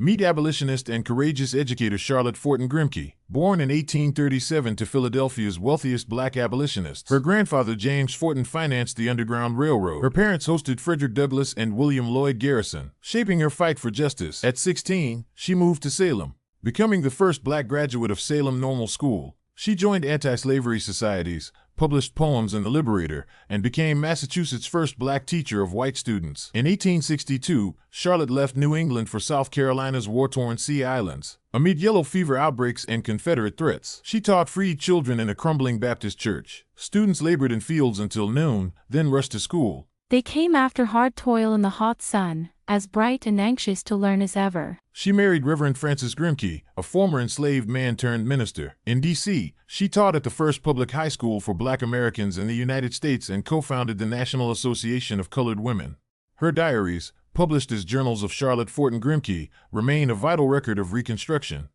Meet abolitionist and courageous educator Charlotte Forten Grimké, born in 1837 to Philadelphia's wealthiest black abolitionists. Her grandfather, James Forten, financed the Underground Railroad. Her parents hosted Frederick Douglass and William Lloyd Garrison, shaping her fight for justice. At 16, she moved to Salem. Becoming the first black graduate of Salem Normal School, she joined anti-slavery societies, published poems in The Liberator, and became Massachusetts' first black teacher of white students. In 1862, Charlotte left New England for South Carolina's war-torn Sea Islands. Amid yellow fever outbreaks and Confederate threats, she taught freed children in a crumbling Baptist church. Students labored in fields until noon, then rushed to school. They came after hard toil in the hot sun, as bright and anxious to learn as ever. She married Reverend Francis Grimké, a former enslaved man turned minister. In D.C., she taught at the first public high school for black Americans in the United States and co-founded the National Association of Colored Women. Her diaries, published as Journals of Charlotte Forten Grimké, remain a vital record of Reconstruction.